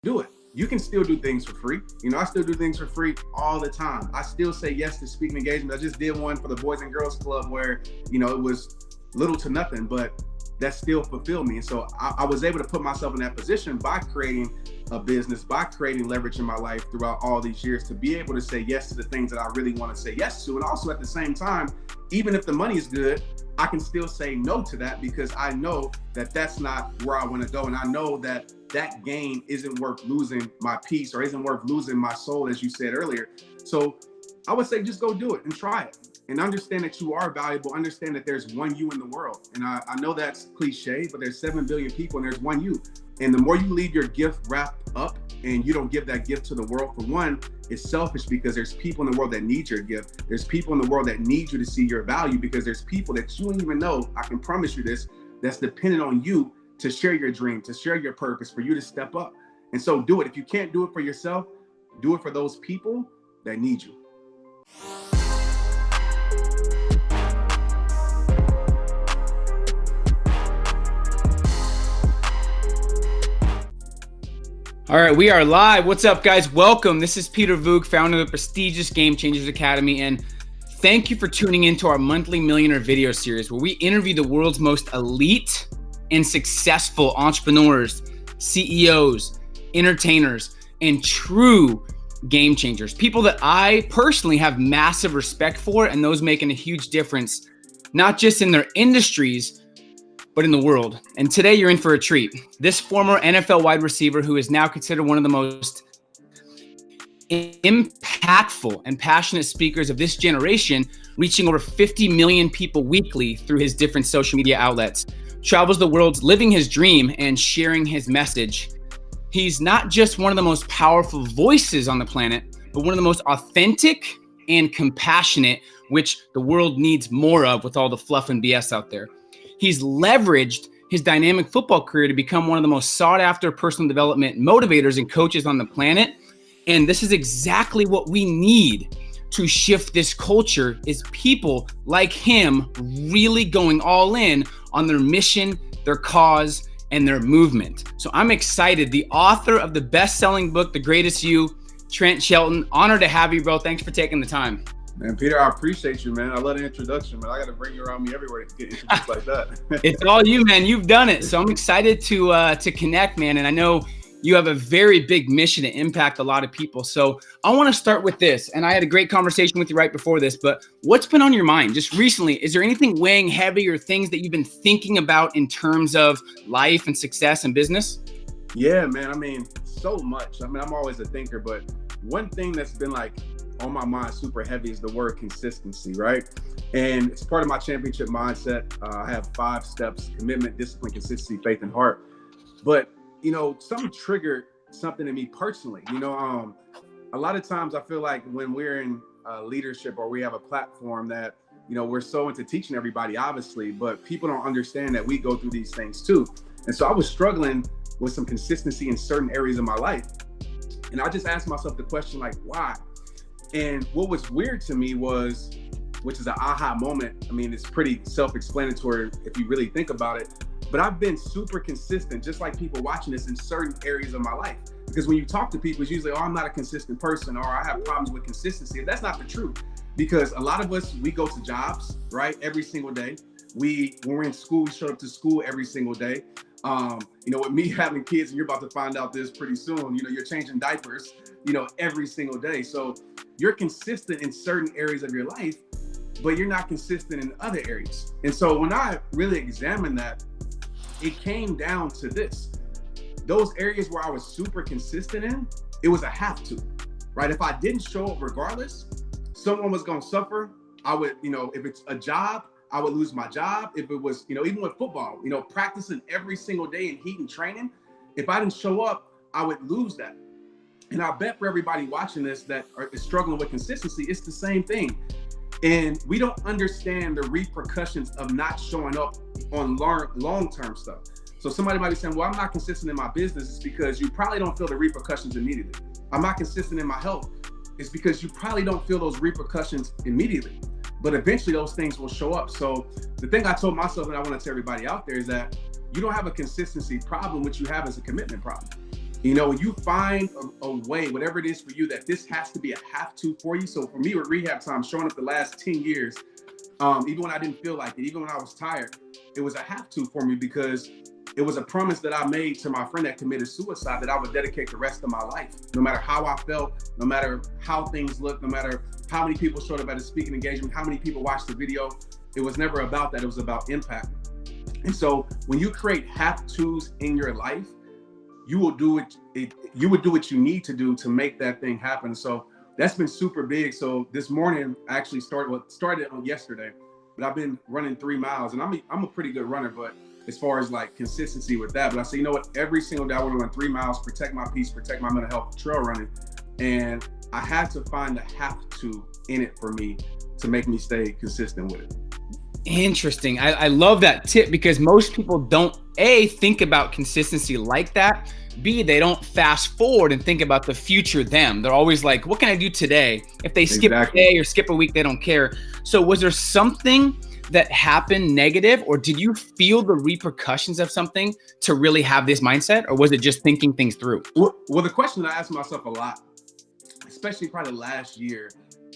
do it. You can still do things for free. I still do things for free all the time. I still say yes to speaking engagements. I just did one for the Boys and Girls Club where, it was little to nothing, but that still fulfilled me. And so I was able to put myself in that position by creating a business, by creating leverage in my life throughout all these years to be able to say yes to the things that I really want to say yes to. And also at the same time, even if the money is good, I can still say no to that because I know that that's not where I want to go. And I know that that gain isn't worth losing my peace or isn't worth losing my soul, as you said earlier. So I would say just go do it and try it and understand that you are valuable. Understand that there's one you in the world. And I know that's cliche, but there's 7 billion people and there's one you. And the more you leave your gift wrapped up and you don't give that gift to the world, for one, it's selfish because there's people in the world that need your gift. There's people in the world that need you to see your value because there's people that you don't even know, I can promise you this, that's dependent on you to share your dream, to share your purpose, for you to step up. And so do it. If you can't do it for yourself, do it for those people that need you. All right, we are live. What's up, guys? Welcome. This is Peter Voogd, founder of the prestigious GameChangers Academy, and thank you for tuning into our monthly Millionaire video series where we interview the world's most elite and successful entrepreneurs, CEOs, entertainers, and true game changers. People that I personally have massive respect for, and those making a huge difference, not just in their industries, but in the world. And today you're in for a treat. This former NFL wide receiver, who is now considered one of the most impactful and passionate speakers of this generation, reaching over 50 million people weekly through his different social media outlets, travels the world living his dream and sharing his message. He's not just one of the most powerful voices on the planet, but one of the most authentic and compassionate, which the world needs more of with all the fluff and BS out there. He's leveraged his dynamic football career to become one of the most sought after personal development motivators and coaches on the planet. And this is exactly what we need to shift this culture, is people like him really going all in on their mission, their cause, and their movement. So I'm excited. The author of the best-selling book, The Greatest You, Trent Shelton. Honored to have you, bro. Thanks for taking the time. Man, Peter, I appreciate you, man. I love the introduction, man. I got to bring you around me everywhere to get introduced like that. It's all you, man. You've done it. So I'm excited to connect, man. And I know you have a very big mission to impact a lot of people. So I want to start with this. And I had a great conversation with you right before this, but what's been on your mind just recently? Is there anything weighing heavy or things that you've been thinking about in terms of life and success and business? Yeah, man. I mean, so much. I mean, I'm always a thinker, but one thing that's been like on my mind super heavy is the word consistency, right? And it's part of my championship mindset. I have 5 steps: commitment, discipline, consistency, faith, and heart. But, something triggered something in me personally. A lot of times I feel like when we're in leadership or we have a platform that, we're so into teaching everybody, obviously, but people don't understand that we go through these things too. And so I was struggling with some consistency in certain areas of my life. And I just asked myself the question, like, why? And what was weird to me was, which is an aha moment. I mean, it's pretty self-explanatory if you really think about it, but I've been super consistent, just like people watching this, in certain areas of my life. Because when you talk to people, it's usually, oh, I'm not a consistent person, or I have problems with consistency. That's not the truth. Because a lot of us, we go to jobs, right? Every single day. When we're in school, we show up to school every single day. With me having kids, and you're about to find out this pretty soon, you're changing diapers, every single day. So you're consistent in certain areas of your life, but you're not consistent in other areas. And so when I really examined that, it came down to this. Those areas where I was super consistent in, it was a have to, right? If I didn't show up regardless, someone was going to suffer. I would, if it's a job, I would lose my job. If it was, even with football, practicing every single day in heat and training, if I didn't show up, I would lose that. And I bet for everybody watching this that is struggling with consistency, it's the same thing. And we don't understand the repercussions of not showing up on long-term stuff. So somebody might be saying, well, I'm not consistent in my business. It's because you probably don't feel the repercussions immediately. I'm not consistent in my health. It's because you probably don't feel those repercussions immediately. But eventually those things will show up. So the thing I told myself, and I want to tell everybody out there, is that you don't have a consistency problem. What you have is a commitment problem. You know, when you find a way, whatever it is for you, that this has to be a have to for you. So for me with RehabTime, showing up the last 10 years, even when I didn't feel like it, even when I was tired, it was a have to for me, because it was a promise that I made to my friend that committed suicide that I would dedicate the rest of my life, no matter how I felt, no matter how things looked, no matter how many people showed up at a speaking engagement, how many people watched the video. It was never about that. It was about impact. And so when you create have tos in your life, you will do it. You would do what you need to do to make that thing happen. So that's been super big. So this morning I actually started on yesterday, but I've been running 3 miles, and I'm a pretty good runner, but as far as like consistency with that, but I say, you know what, every single day I want to run 3 miles, protect my peace, protect my mental health, trail running. And I had to find the have to in it for me to make me stay consistent with it. Interesting. I love that tip, because most people don't A, think about consistency like that. B, they don't fast forward and think about the future them. They're always like, what can I do today? If they skip a day or skip a week, they don't care. So was there something that happened negative, or did you feel the repercussions of something to really have this mindset, or was it just thinking things through? Well, the question that I ask myself a lot, especially probably last year,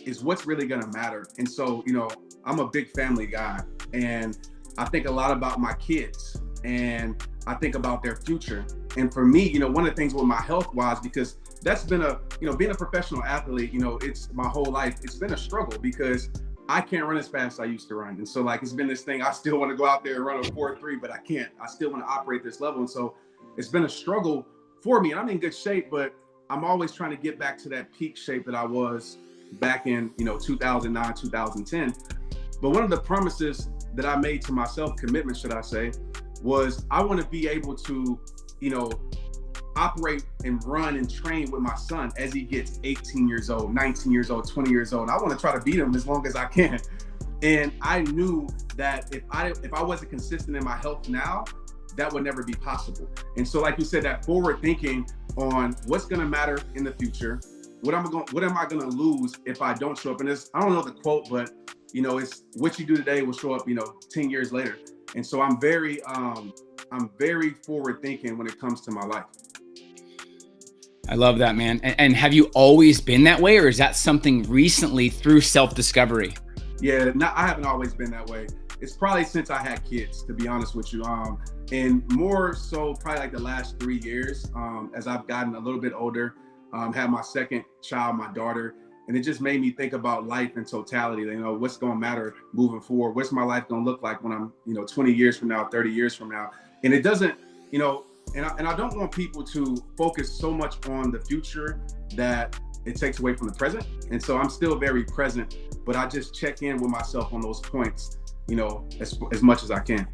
is what's really going to matter. And so, you know, I'm a big family guy, and I think a lot about my kids, and I think about their future. And for me, you know, one of the things with my health wise, because that's been being a professional athlete, you know, it's my whole life, it's been a struggle, because I can't run as fast as I used to run. And so like, it's been this thing, I still want to go out there and run a 4.3, but I can't. I still want to operate this level. And so it's been a struggle for me, and I'm in good shape, but I'm always trying to get back to that peak shape that I was back in, you know, 2009, 2010. But one of the promises that I made to myself, commitment, should I say, was I want to be able to, you know, operate and run and train with my son as he gets 18 years old, 19 years old, 20 years old. I want to try to beat him as long as I can. And I knew that if I wasn't consistent in my health now, that would never be possible. And so, like you said, that forward thinking on what's going to matter in the future, what am I going to lose if I don't show up? And I don't know the quote, but you know, it's what you do today will show up, you know, 10 years later. And so I'm very forward thinking when it comes to my life. I love that, man. And have you always been that way, or is that something recently through self-discovery? Yeah, I haven't always been that way. It's probably since I had kids, to be honest with you. And more so probably like the last 3 years, as I've gotten a little bit older, had my second child, my daughter, and it just made me think about life in totality. You know, what's going to matter moving forward? What's my life going to look like when I'm, you know, 20 years from now, 30 years from now? And it doesn't, you know, and I don't want people to focus so much on the future that it takes away from the present. And so I'm still very present, but I just check in with myself on those points, you know, as much as I can.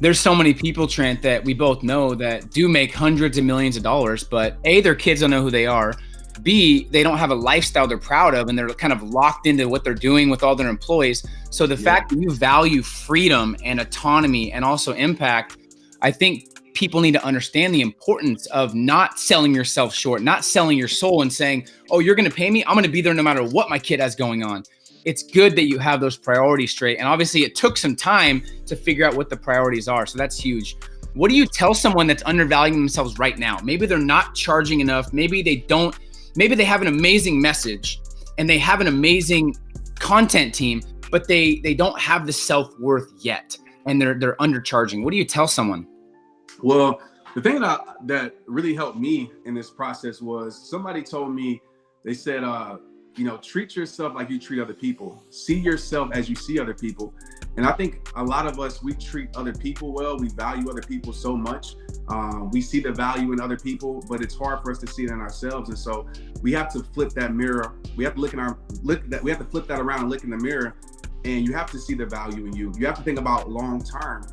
There's so many people, Trent, that we both know that do make hundreds of millions of dollars, but A, their kids don't know who they are. B, they don't have a lifestyle they're proud of, and they're kind of locked into what they're doing with all their employees. So the fact that you value freedom and autonomy and also impact, I think people need to understand the importance of not selling yourself short, not selling your soul and saying, oh, you're going to pay me, I'm going to be there no matter what my kid has going on. It's good that you have those priorities straight. And obviously it took some time to figure out what the priorities are. So that's huge. What do you tell someone that's undervaluing themselves right now? Maybe they're not charging enough. Maybe they have an amazing message and they have an amazing content team, but they don't have the self-worth yet, and they're undercharging. What do you tell someone? Well, the thing that really helped me in this process was somebody told me, they said, you know, treat yourself like you treat other people. See yourself as you see other people. And I think a lot of us, we treat other people well. We value other people so much. We see the value in other people, but it's hard for us to see it in ourselves. And so we have to flip that mirror. We have to we have to flip that around and look in the mirror, and you have to see the value in you. You have to think about long-term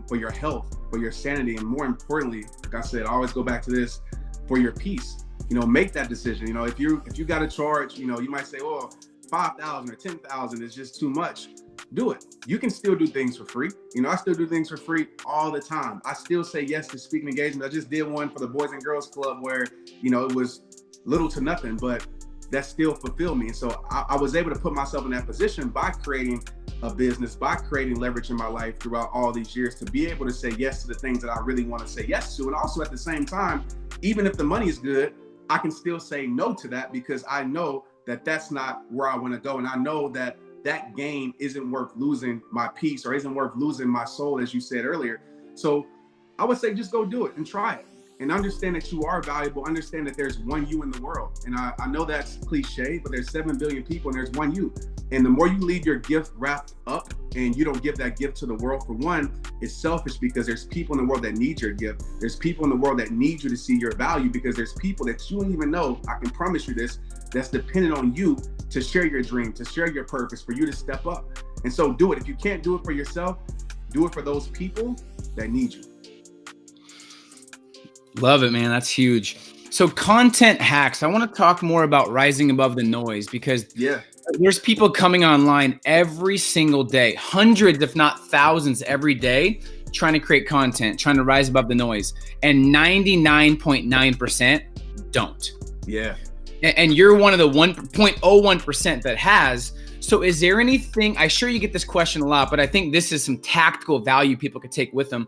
for your health, for your sanity, and more importantly, like I said, I always go back to this, for your peace. You know, make that decision. You know, if you got to charge, you know, you might say, oh, 5,000 or 10,000 is just too much. Do it. You can still do things for free. You know, I still do things for free all the time. I still say yes to speaking engagements. I just did one for the Boys and Girls Club where, you know, it was little to nothing, but that still fulfilled me. And so I was able to put myself in that position by creating a business, by creating leverage in my life throughout all these years, to be able to say yes to the things that I really want to say yes to. And also at the same time, even if the money is good, I can still say no to that because I know that that's not where I want to go. And I know that that game isn't worth losing my peace or isn't worth losing my soul, as you said earlier. So I would say just go do it and try it and understand that you are valuable. Understand that there's one you in the world. And I know that's cliche, but there's 7 billion people and there's one you. And the more you leave your gift wrapped up and you don't give that gift to the world, for one, it's selfish because there's people in the world that need your gift. There's people in the world that need you to see your value because there's people that you don't even know, I can promise you this, that's dependent on you to share your dream, to share your purpose, for you to step up. And so do it. If you can't do it for yourself, do it for those people that need you. Love it, man. That's huge. So content hacks. I want to talk more about rising above the noise because there's people coming online every single day, hundreds, if not thousands every day, trying to create content, trying to rise above the noise. And 99.9% don't. Yeah. And you're one of the 1.01% that has. So is there anything, I'm sure you get this question a lot, but I think this is some tactical value people could take with them.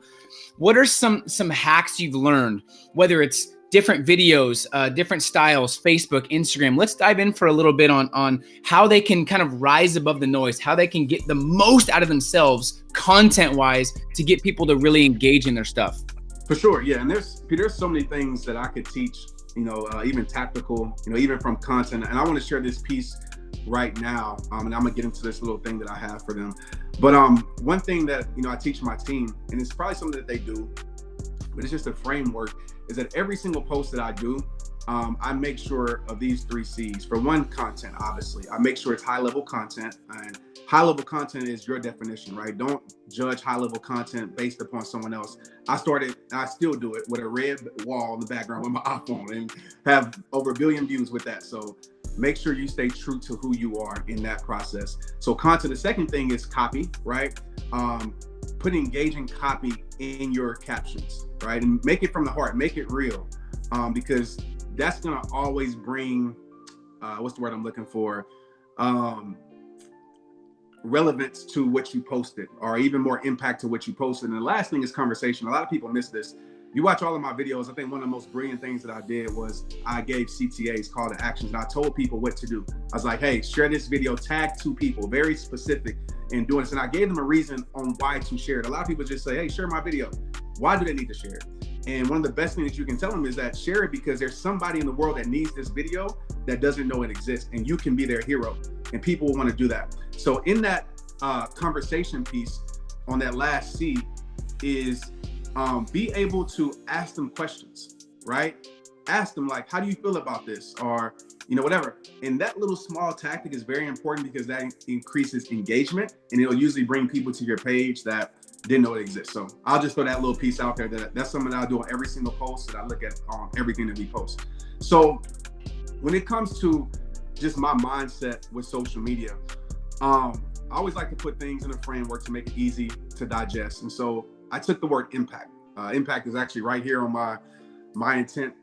What are some hacks you've learned, whether it's different videos, different styles, Facebook, Instagram? Let's dive in for a little bit on how they can kind of rise above the noise, how they can get the most out of themselves content-wise to get people to really engage in their stuff. For sure, yeah. And there's so many things that I could teach, even tactical, even from content. And I want to share this piece right now. And I'm gonna get into this little thing that I have for them. But one thing that, I teach my team, and it's probably something that they do, but it's just a framework, is that every single post that I do, I make sure of these 3 C's. For one, content, obviously. I make sure it's high-level content, and high-level content is your definition, right? Don't judge high-level content based upon someone else. I still do it with a red wall in the background with my iPhone and have over 1 billion views with that. So make sure you stay true to who you are in that process. So content, the second thing is copy, right? Put engaging copy in your captions, right? And make it from the heart, make it real, because that's gonna always bring, what's the word I'm looking for? Relevance to what you posted, or even more impact to what you posted. And the last thing is conversation. A lot of people miss this. You watch all of my videos, I think one of the most brilliant things that I did was I gave CTAs, call to actions, and I told people what to do. I was like, hey, share this video, tag 2 people, very specific in doing this. And I gave them a reason on why to share it. A lot of people just say, hey, share my video. Why do they need to share it? And one of the best things that you can tell them is that share it because there's somebody in the world that needs this video that doesn't know it exists, and you can be their hero, and people will want to do that. So in that conversation piece on that last C is be able to ask them questions, right? Ask them like, how do you feel about this? Or, whatever. And that little small tactic is very important because that increases engagement, and it'll usually bring people to your page that didn't know it exists. So I'll just throw that little piece out there. That's something that I'll do on every single post that I look at on everything that we post. So when it comes to just my mindset with social media, I always like to put things in a framework to make it easy to digest. And so I took the word impact. Impact is actually right here on my intent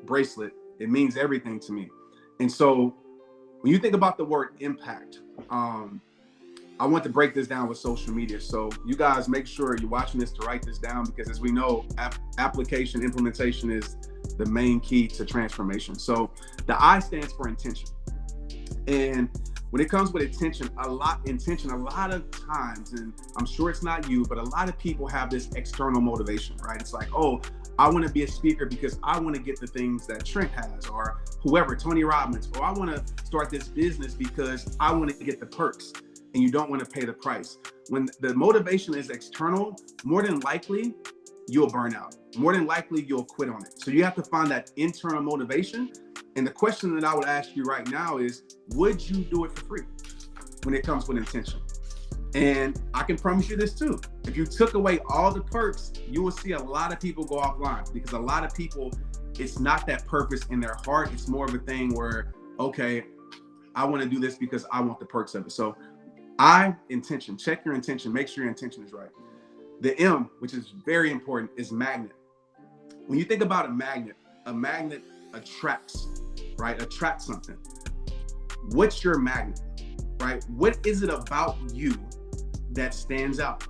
bracelet. It means everything to me. And so when you think about the word impact, I want to break this down with social media. So you guys make sure you're watching this to write this down, because as we know, application implementation is the main key to transformation. So the I stands for intention. And when it comes with intention, a lot of times, and I'm sure it's not you, but a lot of people have this external motivation, right? It's like, oh, I want to be a speaker because I want to get the things that Trent has, or whoever, Tony Robbins, or I want to start this business because I want to get the perks, and you don't want to pay the price. When the motivation is external, more than likely you'll burn out. More than likely you'll quit on it. So you have to find that internal motivation. And the question that I would ask you right now is, would you do it for free when it comes with intention? And I can promise you this too. If you took away all the perks, you will see a lot of people go offline, because a lot of people, it's not that purpose in their heart. It's more of a thing where, okay, I want to do this because I want the perks of it. So intention, check your intention, make sure your intention is right. The M, which is very important, is magnet. When you think about a magnet attracts, right? Attracts something. What's your magnet, right? What is it about you that stands out?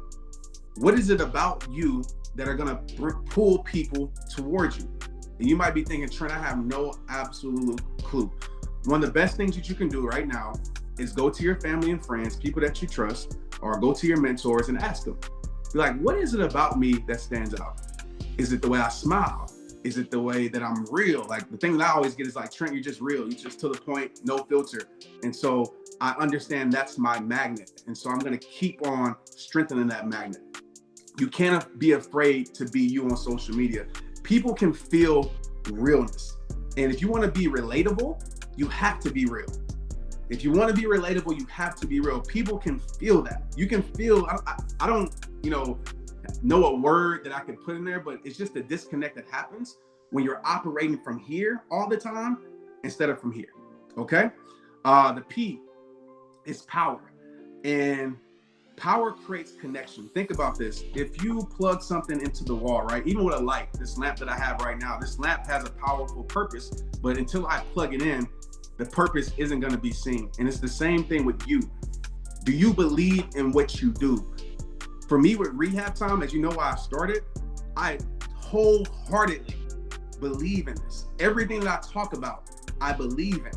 What is it about you that are gonna pull people towards you? And you might be thinking, Trent, I have no absolute clue. One of the best things that you can do right now is go to your family and friends, people that you trust, or go to your mentors and ask them. Be like, what is it about me that stands out? Is it the way I smile? Is it the way that I'm real? Like, the thing that I always get is like, Trent, you're just real. You're just to the point, no filter. And so I understand that's my magnet. And so I'm going to keep on strengthening that magnet. You can't be afraid to be you on social media. People can feel realness. And if you want to be relatable, you have to be real. If you want to be relatable, you have to be real. People can feel that. You can feel, I don't, know a word that I can put in there, but it's just a disconnect that happens when you're operating from here all the time instead of from here, okay? The P is power, and power creates connection. Think about this. If you plug something into the wall, right? Even with a light, this lamp that I have right now, this lamp has a powerful purpose, but until I plug it in, the purpose isn't going to be seen. And it's the same thing with you. Do you believe in what you do? For me with RehabTime, as you know why I started, I wholeheartedly believe in this. Everything that I talk about, I believe in.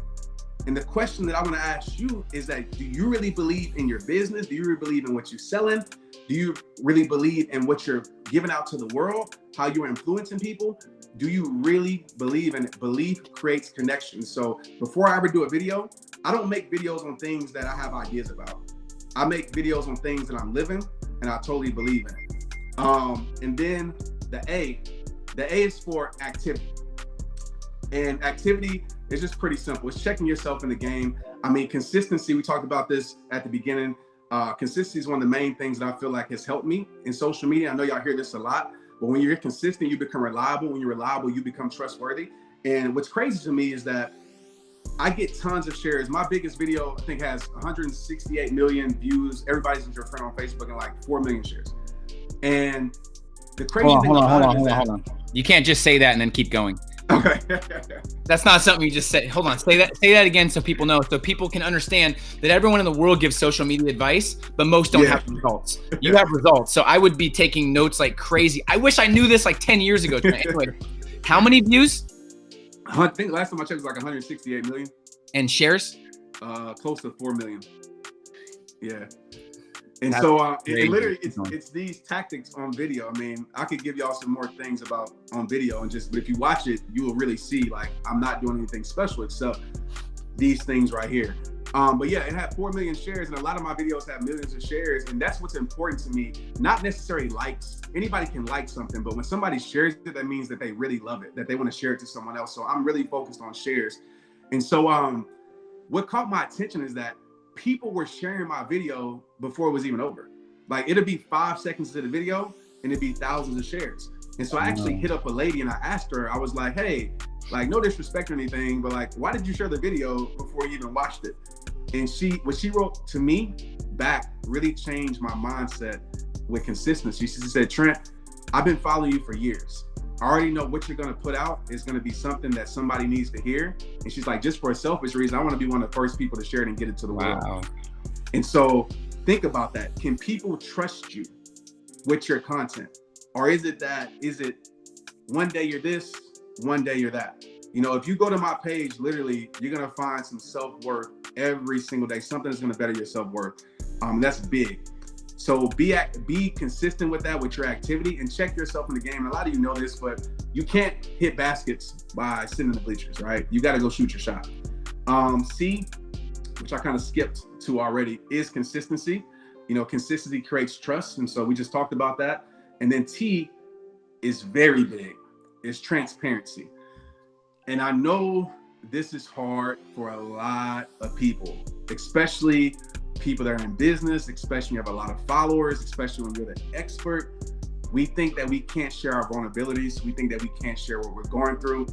And the question that I want to ask you is that, do you really believe in your business? Do you really believe in what you're selling? Do you really believe in what you're giving out to the world? How you're influencing people? Do you really believe in it? Belief creates connection. So before I ever do a video, I don't make videos on things that I have ideas about. I make videos on things that I'm living and I totally believe in it. And then the A is for activity. And activity is just pretty simple. It's checking yourself in the game. I mean, consistency, we talked about this at the beginning. Consistency is one of the main things that I feel like has helped me in social media. I know y'all hear this a lot, but when you're consistent, you become reliable. When you're reliable, you become trustworthy. And what's crazy to me is that I get tons of shares. My biggest video, I think, has 168 million views. Everybody's your friend on Facebook and like 4 million shares. And the crazy thing about it is that you can't just say that and then keep going. Okay. That's not something you just say. Hold on, say that again so people know, so people can understand that everyone in the world gives social media advice, but most don't have results. You have results. So I would be taking notes like crazy. I wish I knew this like 10 years ago. Anyway, how many views? I think last time I checked was like 168 million. And shares? Close to 4 million. Yeah. And that's so literally it's these tactics on video. I mean, I could give y'all some more things about on video, and but if you watch it, you will really see like I'm not doing anything special except these things right here. But yeah, it had 4 million shares, and a lot of my videos have millions of shares, and that's what's important to me. Not necessarily likes. Anybody can like something, but when somebody shares it, that means that they really love it, that they want to share it to someone else. So I'm really focused on shares. And so what caught my attention is that people were sharing my video before it was even over. Like, it'd be 5 seconds to the video and it'd be thousands of shares. And so I actually hit up a lady and I asked her, I was like, hey, like, no disrespect or anything, but like, why did you share the video before you even watched it? And what she wrote to me back really changed my mindset with consistency. She said, Trent, I've been following you for years. I already know what you're going to put out is going to be something that somebody needs to hear. And she's like, just for a selfish reason, I want to be one of the first people to share it and get it to the world. And so think about that. Can people trust you with your content? Or is it one day you're this, one day you're that? You know, if you go to my page, literally, you're going to find some self-worth every single day, something that's going to better your self-worth. That's big. So be consistent with that, with your activity, and check yourself in the game. And a lot of you know this, but you can't hit baskets by sitting in the bleachers, right? You got to go shoot your shot. C, which I kind of skipped to already, is consistency. You know, consistency creates trust. And so we just talked about that. And then T is very big. It's transparency. And I know this is hard for a lot of people, especially people that are in business, especially when you have a lot of followers, especially when you're the expert. We think that we can't share our vulnerabilities. We think that we can't share what we're going through.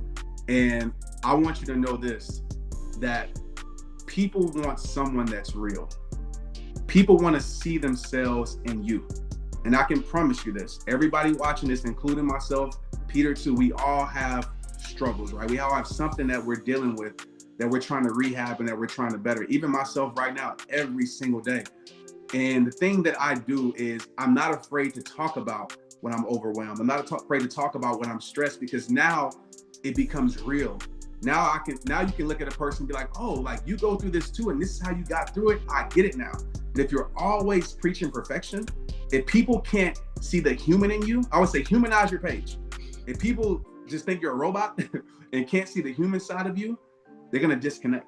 And I want you to know this, that people want someone that's real. People want to see themselves in you. And I can promise you this, everybody watching this, including myself, Peter too, we all have struggles, right? We all have something that we're dealing with, that we're trying to rehab and that we're trying to better. Even myself right now, every single day. And the thing that I do is I'm not afraid to talk about when I'm overwhelmed. I'm not afraid to talk about when I'm stressed, because now it becomes real. Now you can look at a person and be like, oh, like you go through this too, and this is how you got through it. I get it now. And if you're always preaching perfection, if people can't see the human in you, I would say humanize your page. If people just think you're a robot and can't see the human side of you, they're gonna disconnect.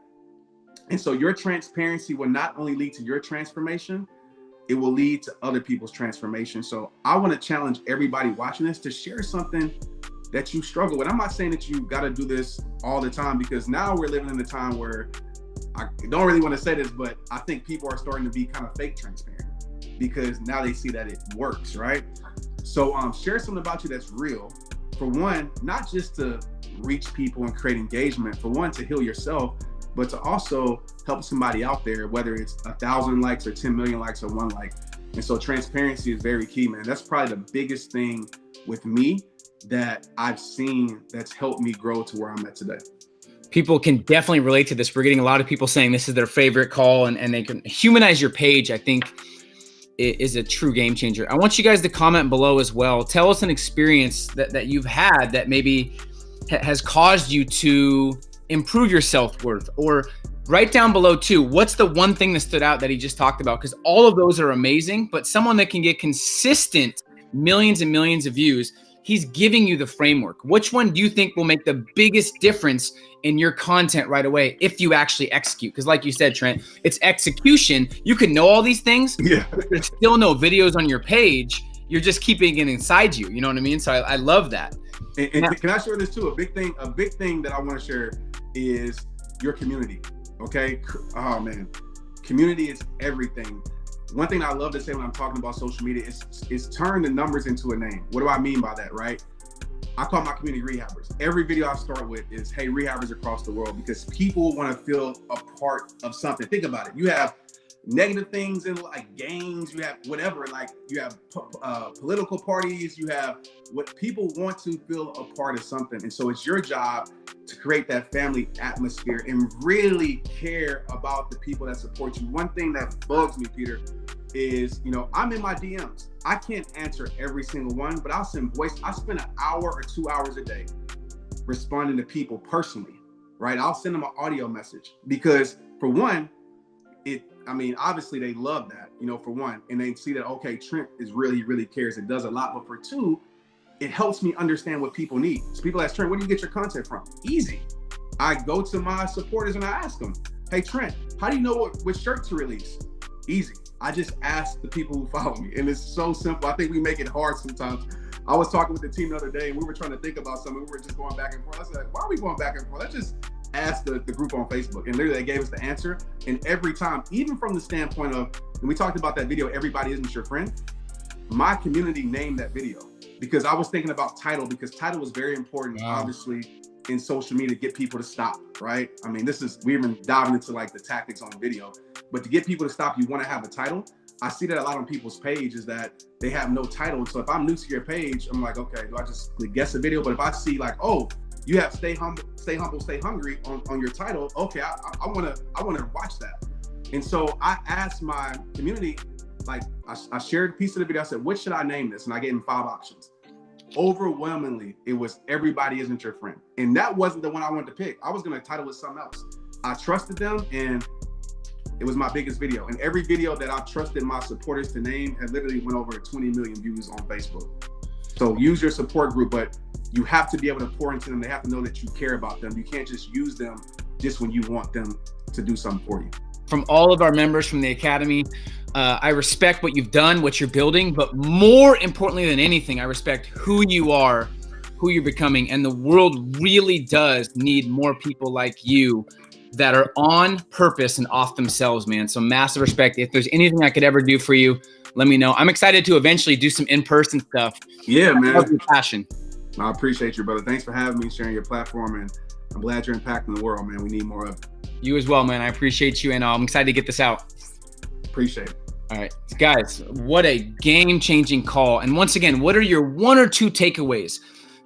And so your transparency will not only lead to your transformation, it will lead to other people's transformation. So I want to challenge everybody watching this to share something that you struggle with. I'm not saying that you got to do this all the time, because now we're living in a time where I don't really want to say this, but I think people are starting to be kind of fake transparent because now they see that it works, right? So share something about you that's real. For one, not just to reach people and create engagement, for one, to heal yourself, but to also help somebody out there, whether it's 1,000 likes or 10 million likes or 1 like. And so transparency is very key, man. That's probably the biggest thing with me that I've seen that's helped me grow to where I'm at today. People can definitely relate to this. We're getting a lot of people saying this is their favorite call, and they can humanize your page. I think it is a true game changer. I want you guys to comment below as well. Tell us an experience that you've had that maybe has caused you to improve your self-worth, or write down below too, what's the one thing that stood out that he just talked about? Because all of those are amazing, but someone that can get consistent millions and millions of views, he's giving you the framework. Which one do you think will make the biggest difference in your content right away if you actually execute? Because like you said, Trent, it's execution. You can know all these things, but there's still no videos on your page. You're just keeping it inside you. You know what I mean? So I love that. And can I share this too? A big thing that I want to share is your community. Okay. Oh man, community is everything. One thing I love to say when I'm talking about social media is turn the numbers into a name. What do I mean by that, right? I call my community rehabbers. Every video I start with is, hey, rehabbers across the world, because people want to feel a part of something. Think about it. You have negative things in like gangs, you have whatever, like you have political parties, you have what people want to feel a part of something. And so it's your job to create that family atmosphere and really care about the people that support you. One thing that bugs me, Peter, is, I'm in my DMs. I can't answer every single one, but I'll send voice. I spend an hour or 2 hours a day responding to people personally, right? I'll send them an audio message because, for one, obviously they love that, for one, and they see that, okay, Trent really cares. It does a lot. But for two, it helps me understand what people need. So people ask, Trent, where do you get your content from? Easy. I go to my supporters and I ask them, hey, Trent, how do you know which shirt to release? Easy. I just ask the people who follow me. And it's so simple. I think we make it hard sometimes. I was talking with the team the other day and we were trying to think about something. We were just going back and forth. I said, why are we going back and forth? Let's just ask the group on Facebook. And literally they gave us the answer. And every time, even from the standpoint of, when we talked about that video, Everybody Isn't Your Friend, my community named that video because I was thinking about title, because title was very important, obviously, in social media to get people to stop, right? I mean, we even diving into like the tactics on video, but to get people to stop, you want to have a title. I see that a lot on people's page is that they have no title. So if I'm new to your page, I'm like, okay, do I just guess a video? But if I see like, oh, you have stay humble, stay hungry on your title, okay, I want to watch that. And so I asked my community, like I shared a piece of the video. I said, what should I name this? And I gave them 5 options. Overwhelmingly, it was Everybody Isn't Your Friend. And that wasn't the one I wanted to pick. I was going to title it something else. I trusted them and it was my biggest video. And every video that I trusted my supporters to name had literally went over 20 million views on Facebook. So use your support group, but you have to be able to pour into them. They have to know that you care about them. You can't just use them just when you want them to do something for you. From all of our members from the Academy, I respect what you've done, what you're building, but more importantly than anything, I respect who you are, who you're becoming. And the world really does need more people like you that are on purpose and off themselves, man. So massive respect. If there's anything I could ever do for you, let me know. I'm excited to eventually do some in-person stuff. Yeah, man. Love your passion. I appreciate you, brother. Thanks for having me, sharing your platform, and I'm glad you're impacting the world, man. We need more of it. You as well, man. I appreciate you, and I'm excited to get this out. Appreciate it. All right, guys, what a game-changing call. And once again, what are your 1 or 2 takeaways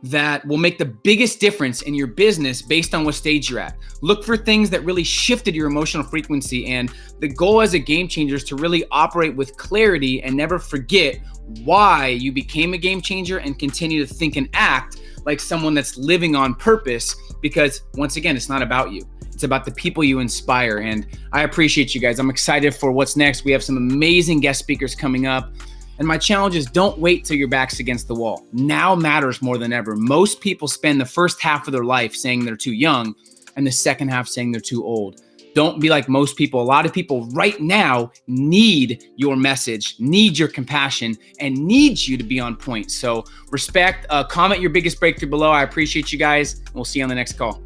that will make the biggest difference in your business based on what stage you're at? Look for things that really shifted your emotional frequency. And the goal as a game changer is to really operate with clarity and never forget why you became a game changer, and continue to think and act like someone that's living on purpose, because once again, it's not about you. It's about the people you inspire. And I appreciate you guys. I'm excited for what's next. We have some amazing guest speakers coming up. And my challenge is, don't wait till your back's against the wall. Now matters more than ever. Most people spend the first half of their life saying they're too young and the second half saying they're too old. Don't be like most people. A lot of people right now need your message, need your compassion, and need you to be on point. So respect, comment your biggest breakthrough below. I appreciate you guys. And we'll see you on the next call.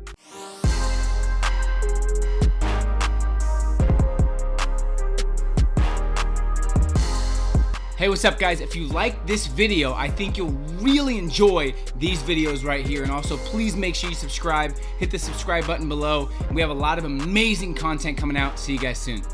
Hey, what's up guys? If you like this video, I think you'll really enjoy these videos right here. And also please make sure you subscribe, hit the subscribe button below. We have a lot of amazing content coming out. See you guys soon.